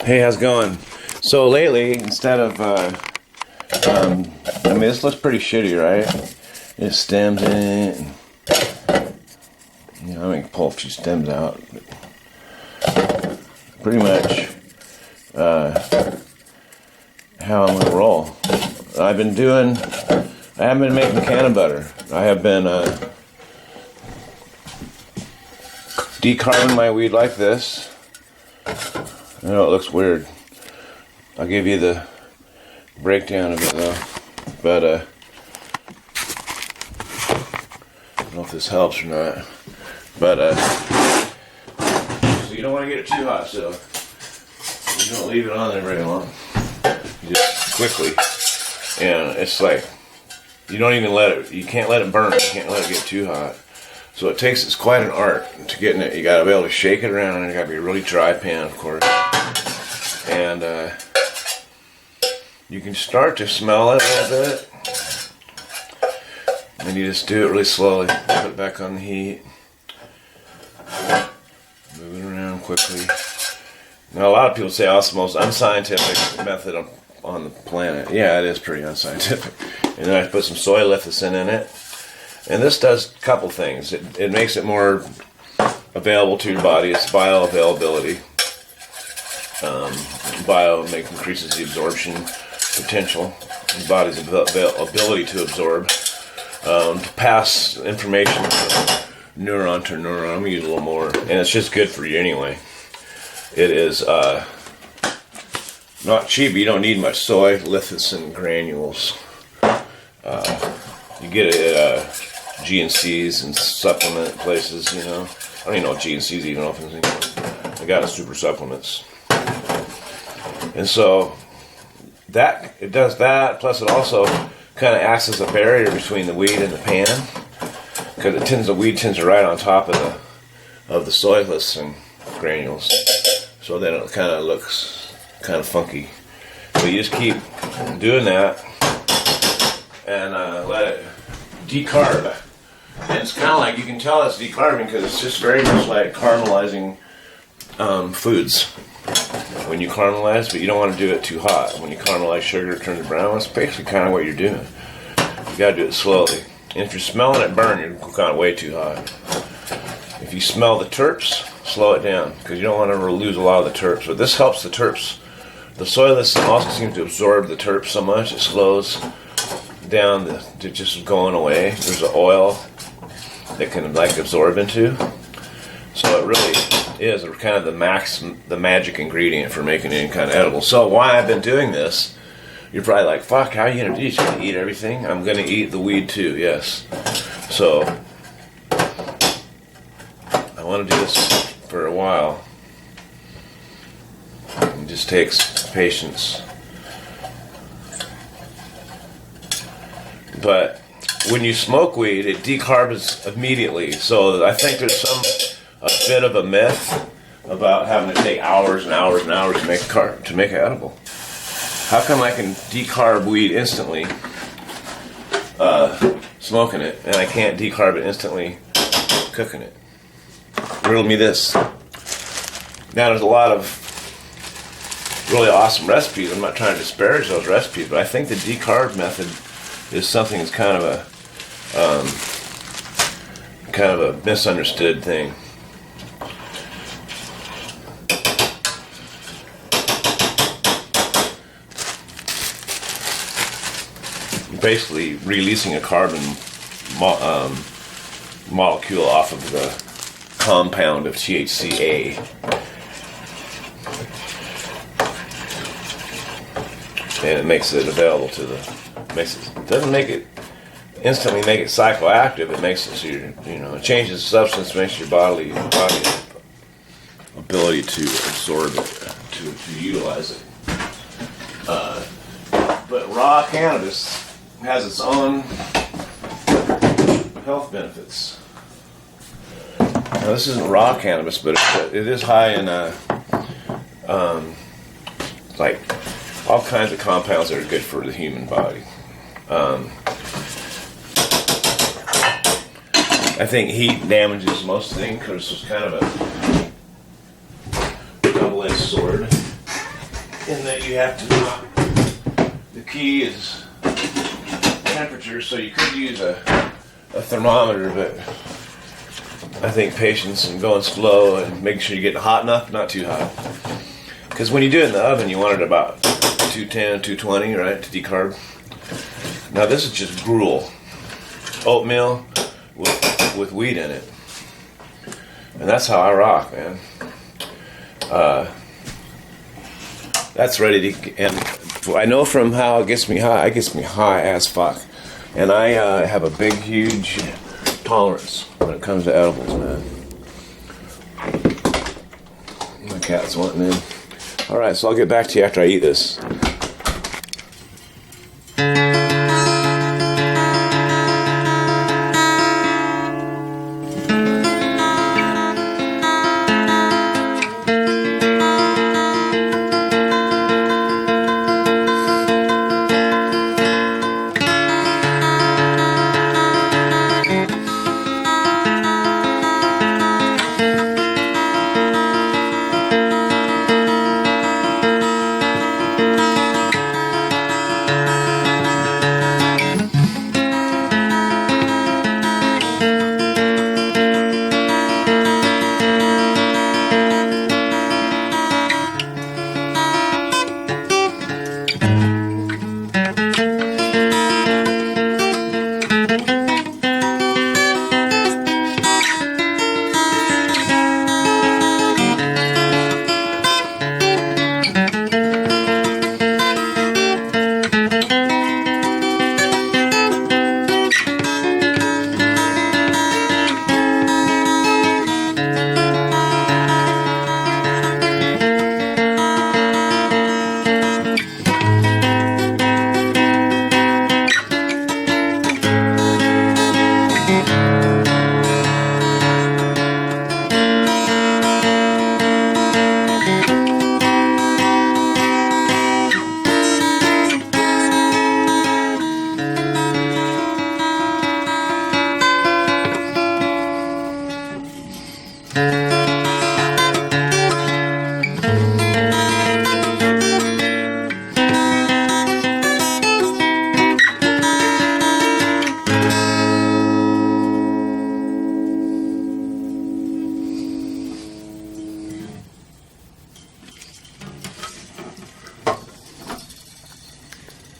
Hey, how's it going? So lately, instead of, I mean, this looks pretty shitty, right? It stems in it. And, I can pull a few stems out. But pretty much how I'm gonna roll. I haven't been making canna butter. I have been decarbing my weed like this. I know it looks weird. I'll give you the breakdown of it though. But I don't know if this helps or not. But so you don't want to get it too hot, so you don't leave it on there very long. You just quickly. And it's like you can't let it burn, you can't let it get too hot. So it's quite an art to getting it. You gotta be able to shake it around, and it gotta be a really dry pan, of course. And you can start to smell it a little bit. And you just do it really slowly. Put it back on the heat. Move it around quickly. Now a lot of people say, oh, it's the most unscientific method on the planet. Yeah, it is pretty unscientific. And then I put some soy lecithin in it. And this does a couple things. It makes it more available to your body. It's bioavailability. Increases the absorption potential. The body's ability to absorb. To pass information from neuron to neuron. I'm going to use a little more. And it's just good for you anyway. It is not cheap. You don't need much soy lecithin granules. You get it at GNCs and supplement places, I don't even know what GNCs even often anymore. I got it super supplements. And so it does that, plus it also kind of acts as a barrier between the weed and the pan, because the weed tends to ride on top of the soy lecithin granules. So then it kind of looks kind of funky. So you just keep doing that and let it decarb. And it's kind of like, you can tell it's decarbing because it's just very much like caramelizing foods. When you caramelize, but you don't want to do it too hot. When you caramelize sugar, it turns brown. That's basically kind of what you're doing. You got to do it slowly. And if you're smelling it burn, you're kind of way too hot. If you smell the terps, slow it down because you don't want to lose a lot of the terps. But this helps the terps. The soy lecithin also seems to absorb the terps so much it slows down to just going away. There's an oil that can absorb into. So it really is kind of the magic ingredient for making any kind of edible. So why I've been doing this, you're probably like, fuck, how are you going to do this? You're going to eat everything? I'm going to eat the weed too, yes. So I want to do this for a while. It just takes patience. But when you smoke weed, it decarbs immediately. So I think there's a bit of a myth about having to take hours and hours and hours to make it edible. How come I can decarb weed instantly, smoking it, and I can't decarb it instantly, cooking it? Riddle me this. Now there's a lot of really awesome recipes. I'm not trying to disparage those recipes, but I think the decarb method is something that's kind of a misunderstood thing. Basically releasing a carbon molecule off of the compound of THCA. And it makes it available doesn't make it instantly make it psychoactive. It makes it so it changes the substance, makes your body ability to absorb it, to utilize it. But raw cannabis has its own health benefits. Now this isn't raw cannabis, but it is high in like all kinds of compounds that are good for the human body. I think heat damages most things because it's kind of a double-edged sword. in that you have to not. The key is temperature, so you could use a thermometer, but I think patience and going slow and making sure you get hot enough, not too hot. Because when you do it in the oven, you want it about 210, 220, right, to decarb. Now this is just gruel, oatmeal with wheat in it, and that's how I rock, man. That's ready to, and I know from how it gets me high as fuck, and I have a big, huge tolerance when it comes to edibles, man. My cat's wanting in. All right, so I'll get back to you after I eat this.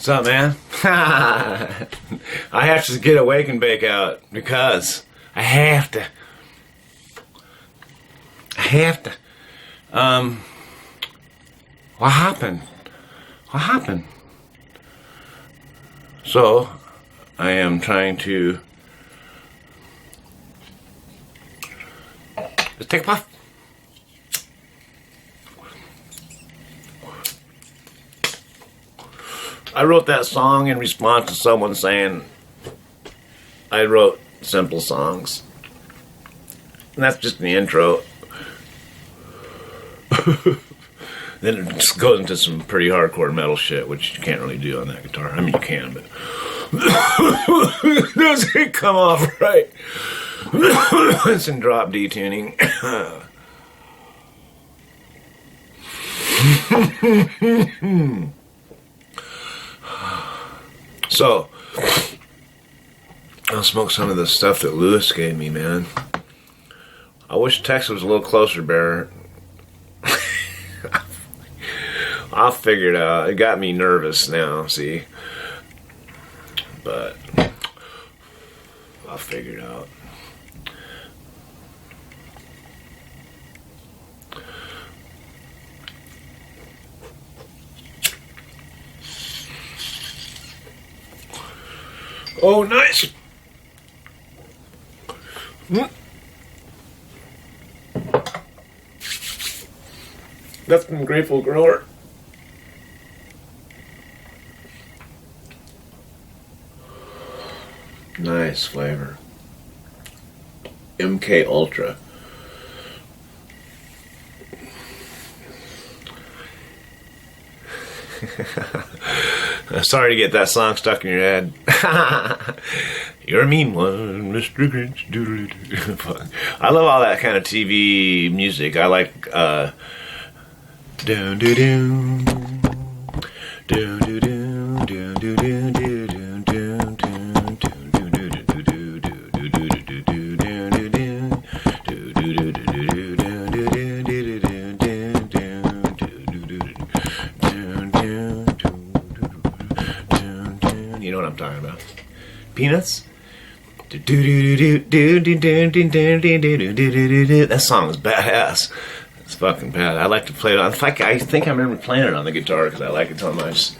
What's up, man? I have to get a wake and bake out because I have to. What happened? So, I am trying to. Let's take a puff. I wrote that song in response to someone saying I wrote simple songs. And that's just the intro. Then it just goes into some pretty hardcore metal shit, which you can't really do on that guitar. I mean, you can, but it doesn't come off right. It's in drop D tuning. So, I'll smoke some of the stuff that Lewis gave me, man. I wish Texas was a little closer, Bear. I'll figure it out. It got me nervous now, see? But I'll figure it out. Oh, nice. That's from Grateful Grower. Nice flavor. MK Ultra. Sorry to get that song stuck in your head. You're a mean one, Mr. Grinch. I love all that kind of TV music. I like down, down, down. You know what I'm talking about? Peanuts? That song is badass. It's fucking bad. I like to play it on. In fact, I think I remember playing it on the guitar because I like it so much.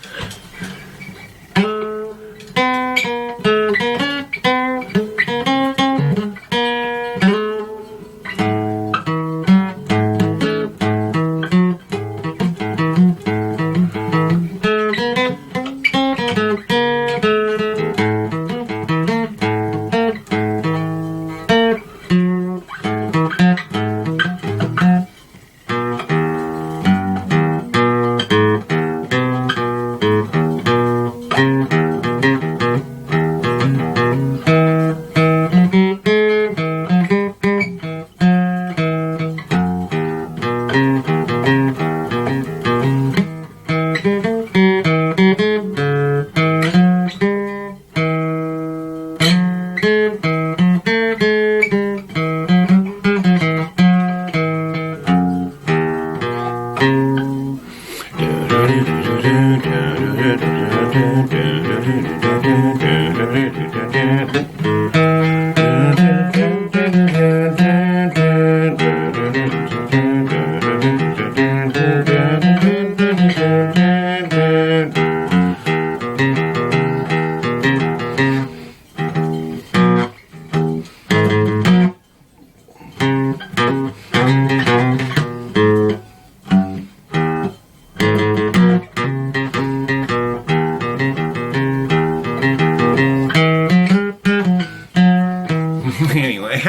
Anyway,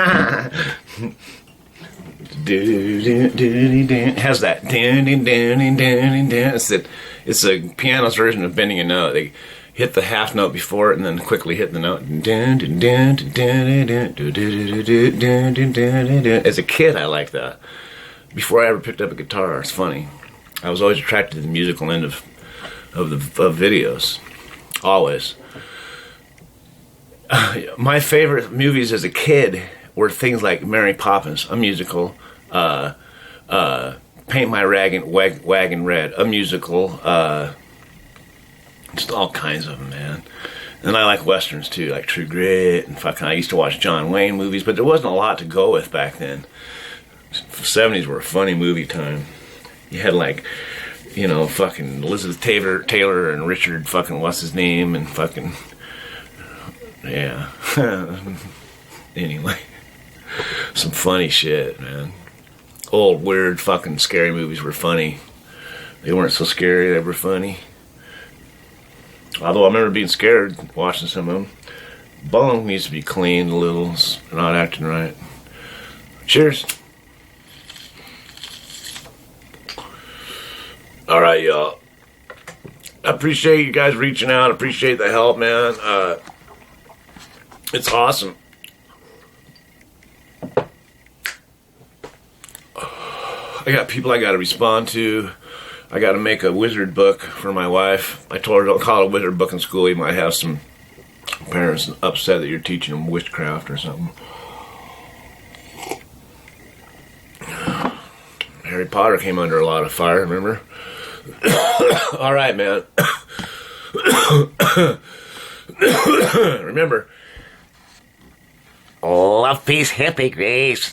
it has that. It's a piano's version of bending a note. They hit the half note before it and then quickly hit the note. As a kid, I liked that. Before I ever picked up a guitar, it's funny. I was always attracted to the musical end of videos, always. My favorite movies as a kid were things like Mary Poppins, a musical, Paint My Wagon Red, a musical, just all kinds of them, man. And I like westerns too, like True Grit, and fucking I used to watch John Wayne movies, but there wasn't a lot to go with back then. The 70s were a funny movie time. You had like, you know, fucking Elizabeth Taylor and Richard fucking what's his name and fucking... Yeah. Anyway. Some funny shit, man. Old, weird, fucking scary movies were funny. They weren't so scary, they were funny. Although I remember being scared watching some of them. Bone needs to be cleaned a little. It's not acting right. Cheers. Alright, y'all. I appreciate you guys reaching out. I appreciate the help, man. It's awesome. I got people I got to respond to. I got to make a wizard book for my wife. I told her don't call it a wizard book in school. You might have some parents upset that you're teaching them witchcraft or something. Harry Potter came under a lot of fire, remember? All right, man. Remember, love, peace, happy grace.